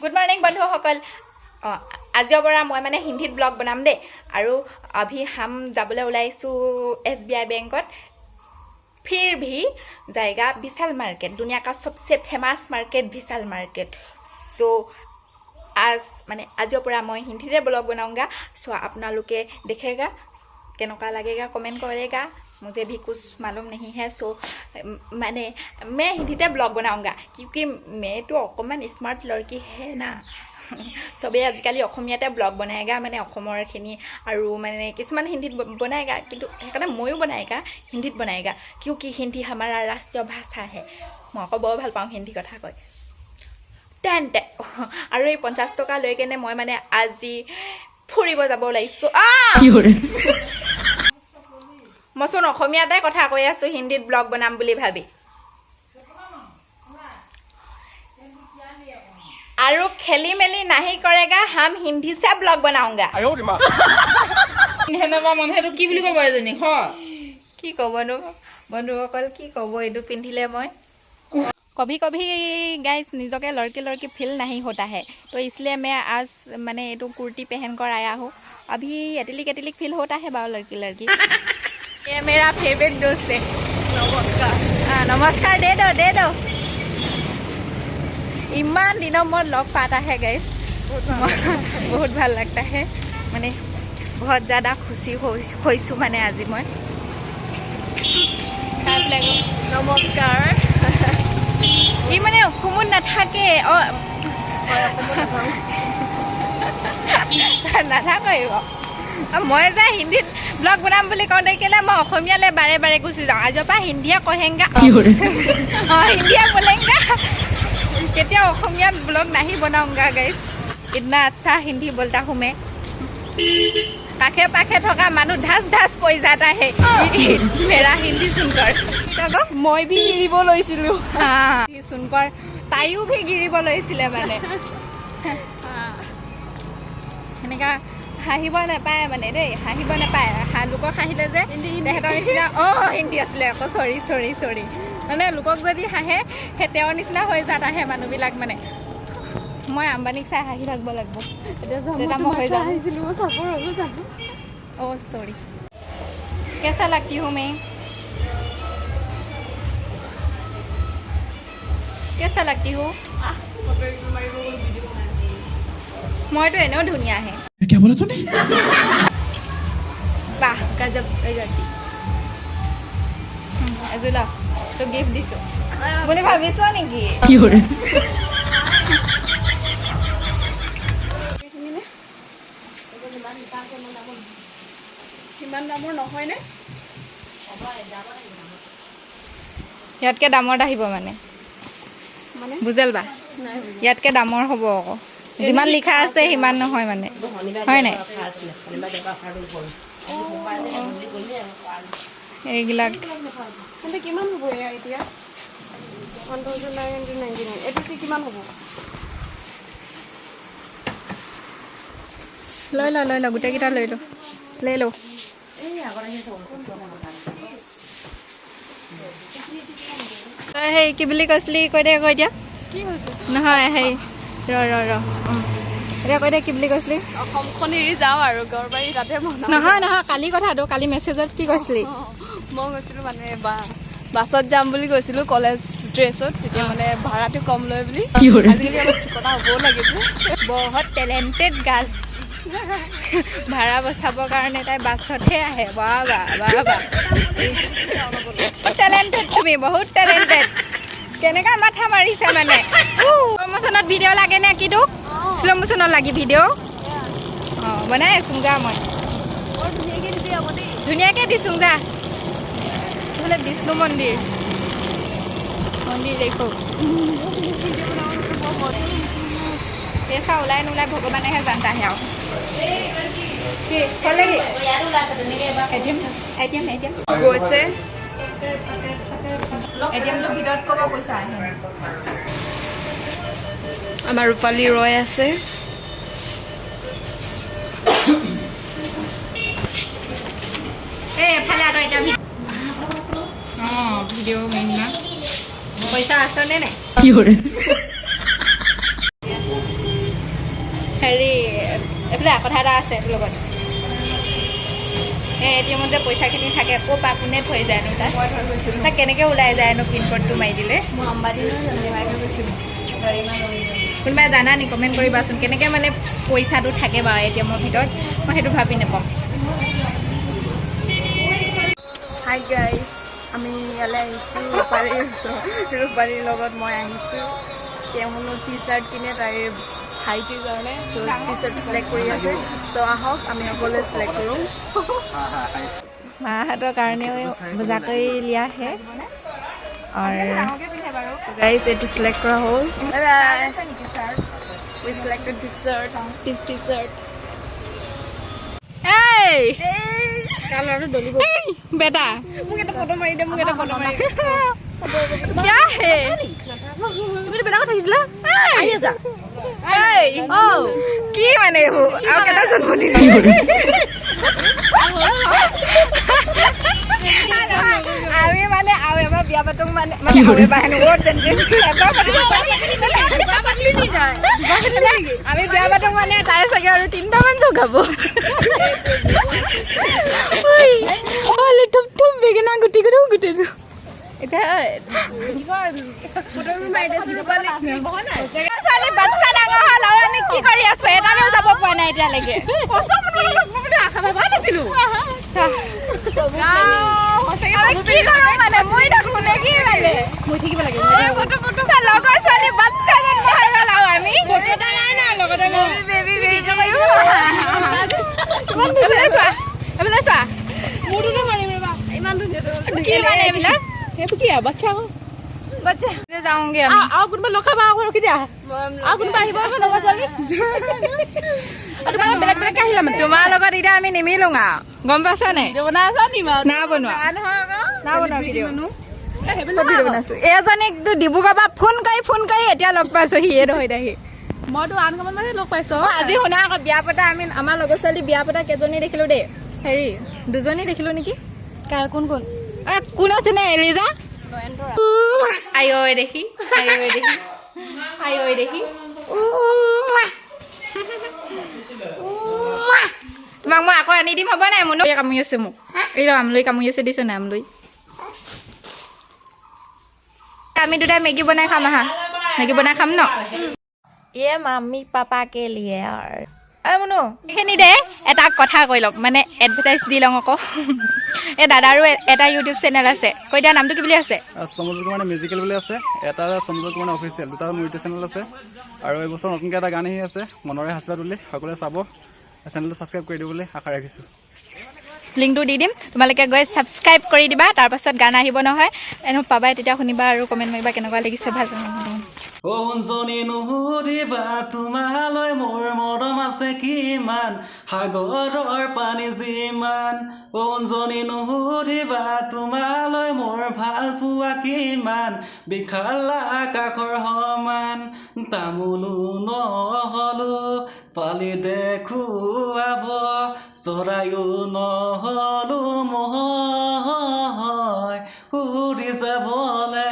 good morning बंधुসকল আজিৰ পৰা মই মানে হিন্দীত ব্লগ বনাম দে আৰু अभी हम যাবলৈ ওলাইছো SBI बैंकत फिर भी जाएगा विशाल मार्केट दुनिया का सबसे फेमस मार्केट विशाल मार्केट सो आज माने আজিৰ পৰা মই হিন্দীতে ব্লग बनाऊंगा सो अपना लोगे देखेगा केनका लगेगा कमेंट करेगा मुझे भी कुछ मालूम नहीं है सो मैंने मैं हिंदीते ब्लॉग बनाऊंगा क्योंकि मैं तो अकमान स्मार्ट लड़की है ना सबे आजिकाली অসমীয়াতে ব্লগ बनाएगा माने অসমৰ খিনি আৰু माने কিছুমান হিন্দীত बनाएगा কিন্তু হেকাৰণে ময়ো बनाएगा हिंदीत बनाएगा क्योंकि हिंदी हमारा राष्ट्रीय भाषा है মই আকৌ বৰ ভাল পাওঁ হিন্দী কথা কয় তেন্তে আৰু এই 50 টকা লৈ কেনে মই মানে আজি ফুৰিব যাব ওলাইছো মচোন অসমীয়াতে কথা কৈ আছো হিন্দীত ব্লগ বনাম বুলি ভাবি आरु खेली मेली नहीं करेगा हम हिंदी से ब्लॉग बनाऊंगा आयो रे मां हेनबा मनहेरु की বুলি কব এজনী হ কি কবনো বন্ধুসকল কি কব এডু পিন্ধিলে মই कभी कभी गाइस निजके लड़की लड़की फील नहीं होता है तो इसलिए मैं आज मैंने ये तो कुर्ती पहन कर आया हूँ अभी एटिलिक एटिलिक फील होता है बाव लड़की लड़की ये मेरा फेवरेट दोस्त है नमस्कार नमस्कार दे दो इमान दिनों मोर लग पाता है गाइस बहुत ভাল लगता है माने बहुत ज़्यादा खुशी होइसु माने आज मैं नमस्कार इ माने खुमुन नाथाके नाथाकइबो মই যে হিন্দীত ব্লগ বনাম বুলি কওঁতে কেলে মই অসমীয়ালে বাৰে বাৰে গুচি যাওঁ আজপা হিন্দীয়ে কহেঙ্গা হিন্দীয়ে बोलेंगा केতিয়া অসমীয়াত ब्लॉग नहीं बनाऊंगा गाइस इतना अच्छा हिंदी बोलता हूँ मैं पाखे पाखे थका मानु ढास ढास पई जाता है मेरा हिंदी सुनकर মই भी गिरिब लइसिलु हां सुनकर ताइও भी गिरिब लइसिले माने हेनेका हाहिब नापाय माने देই हाहिब नापाय हालुक हाहिले जे तेहतर निसिना हिंदी आছিলে আকৌ सॉरी মানে লোকক যদি হাহে হে তেও নিচিনা হৈ যাতা হে মানুহবিলাক মানে মই আম্বানিক চাই হাহি থাকব লাগব এটা মই হৈ যাম আহিছিলো মই চাপৰ হলো জানো ओ सॉरी कैसा लगती हूं मैं कैसा लगती हूं मैं तो एनो धुनिया है क्या बोला तूने वाह गजब गजब अजुला तो गिफ्ट दिसो बोले भाबिसो नेকি কি হরে কিমান দামৰ নহয় নে ইয়াতকে দামৰ আহিব মানে বুজাল বা ইয়াতকে দামৰ হ'ব আকৌ যিমান লিখা আছে সিমান নহয় মানে হয় নাই এইগিলাক কিন্তু কিমান হ'ব এতিয়া 1999 এটো কিমান হ'ব লৈ ল গোটেই কিটা লৈ ল এই আগৰ হেই কি বুলি কৈছিলি কৈ দিয়া কি হৈছে নহয় হেই ৰ এতিয়া কৈ দে কি বুলি কৈছিলি অসমখন এৰি যাওঁ আৰু গৰবাৰী তাতে বনাম নহয় কালি কথাটো কালি মেছেজত কি কৈছিলি মই কৈছিলো মানে বাছত যাম বুলি কৈছিলো কলেজ ড্ৰেছত তেতিয়া মানে ভাড়াটো কম লয় বুলি আজিকালি অলপ চিকটা হ'বও লাগিব বহুত টেলেণ্টেড গাৰ্ল ভাড়া বচাবৰ কাৰণে তাই বাছতহে আহে বাবা টেলেণ্টেড তুমি বহুত টেলেণ্টেড কেনেকা মাথা মাৰিছে মানে শ্ল' মোশ্যনত ভিডিঅ' লাগে নে কি তোক শ্ল' মোশ্যনত লাগি ভিডিঅ' বনাই আছোং যা মই ধুনীয়াকৈ দিছোং যা বোলে বিষ্ণু মন্দিৰ দেখো পেচা ওলাই নোলাই ভগৱানেহে জানতা হে আৰু গৈছে এটিএমটো ভিতৰত ক'ব পইচা আহে আমাৰ ৰূপালী ৰয় আছে এফালে আৰু এতিয়া ভিডিঅ' মেইন না পইচা আছে নে নাই কি হৰে হেৰি এইফালে কথা এটা আছে তোৰ লগত এই এটিএমত যে পইচাখিনি থাকে ক'ৰ পৰা কোনে থৈ যায়নো তাত মই থৈ গৈছিলোঁ তাক কেনেকৈ ওলাই যায়নো পিনক'ডটো মাৰি দিলে মই আম্বানীলৈ জানিবাই গৈছিলোঁ কোনোবাই জানা নি কমেণ্ট কৰিবাচোন কেনেকৈ মানে পইচাটো থাকে বাৰু এটিএমৰ ভিতৰত মই সেইটো ভাবি নাপাওঁ হাই গাইজ আমি ইয়ালৈ আহিছোঁ ৰূপালীৰ লগত মই আহিছোঁ তেওঁ কোনো টি চাৰ্ট কিনে তাইৰ ভাইটিৰ কাৰণে চ' টি চাৰ্ট চিলেক্ট কৰি আছে চ' আহক আমি সকলোৱে চিলেক্ট কৰোঁ মাহঁতৰ কাৰণেও বজাৰ কৰি লিয়া হে আৰু গাইজ এইটো চিলেক্ট কৰা হ'ল we selected the chart the chart এই কালাৰটো দলিব বেটা মোক এটা ফটো মাৰি দে মোক এটা ফটো মাৰি क्या है তুমি বেলেগত থাকিছিলা আহি আছা এই কি মানে এইবোৰ আৰু কেইটা জন্মদিন আমি মানে আৰু এবাৰ বিয়া পাতোঁ মানে আমি বিয়া পাতোঁ মানে তাই চাগে আৰু 3টামান জগাব থুপ বেঙেনা গুটি গুটিটো এতিয়া ছোৱালী বাচ্চা ডাঙৰ হ'ল আৰু আমি কি কৰি আছো এটালৈও যাব পৰা নাই এতিয়ালৈকে আশা ভবা নাছিলো কি কৰো মানে মই দেখোন কি মানে মই থাকিব লাগে লগৰ ছোৱালী বাচ্চা জন্ম হৈ গ'ল আৰু আমি এইফালে চোৱা মোৰটোতো মাৰিম ৰবা ইমান ধুনীয়া কি মানে এইবিলাক এইবোৰ কি বাচ্চা বাচ্চা যাওঁগে আমি আৰু কোনোবা লখাবা আকৌ কেতিয়া আৰু কোনোবা আহিব লগৰ ছোৱালী তোমালোক বেলেগ বেলেগকে আহিলা মানে তোমাৰ লগত এতিয়া আমি নিমিলো গম পাইছা নাই বনাই আছা নি বাৰু না বনোৱা না বনোৱা ভিডিঅ' ভিডিঅ' বনাইছো এজনীকতো ডিব্ৰুগড়ৰ পৰা ফোন কৰি এতিয়া লগ পাইছো সিয়ে নহয় দাহি মইতো আনকামান মানে লগ পাইছো আজি শুনা আকৌ বিয়া পতা আমি আমাৰ লগৰ ছোৱালী বিয়া পতা কেইজনী দেখিলো দেই হেৰি দুজনী দেখিলো নেকি কোন কোন কোন আছে নে এলিজা আই ঐ দেখি তোমাক মই আকৌ আনি দিম হ'ব নাই মনো কামুৰি আছে মোক এই আমলৈ কামুৰি আছে দিছো নাই আমলৈ আমি দুটাই মেগী বনাই খাম আহা মেগী বনাই খাম ন ये मम्मी पापा के लिए और मनु এইখিনি দে এটা কথা কৈ লওক মানে এডভাৰটাইজ দি লওঁ আকৌ এই দাদাৰো এটা ইউটিউব চেনেল আছে কৈ দিয়া নামটো কি বুলি আছে সমুদ্ৰ মানে মিউজিকেল বুলি আছে এটা সমুদ্ৰ মানে অফিচিয়েল দুটা মোৰ ইউটিউব চেনেল আছে আৰু এই বছৰ নতুনকৈ এটা গান আহি আছে মনৰে হাছিবাত বুলি সকলোৱে চাব চেনেলটো ছাবস্ক্ৰাইব কৰি দিবলৈ আশা ৰাখিছোঁ লিংকটো দি দিম তোমালোকে গৈ ছাবস্ক্ৰাইব কৰি দিবা তাৰপাছত গান আহিব নহয় এনে পাবাই তেতিয়া শুনিবা আৰু কমেণ্ট মাৰিবা কেনেকুৱা লাগিছে ভাল অঞ্জনী নুসুধিবা তোমালৈ মোৰ মৰম আছে কিমান সাগৰৰ পানী যিমান অঞ্জনী নুসুধিবা তোমালৈ মোৰ ভাল পোৱা কিমান বিশাল আকাশৰ সমান তামোলো নহলো পালি দেখুৱাব চৰায়ো নহলো মই উৰি যাবলে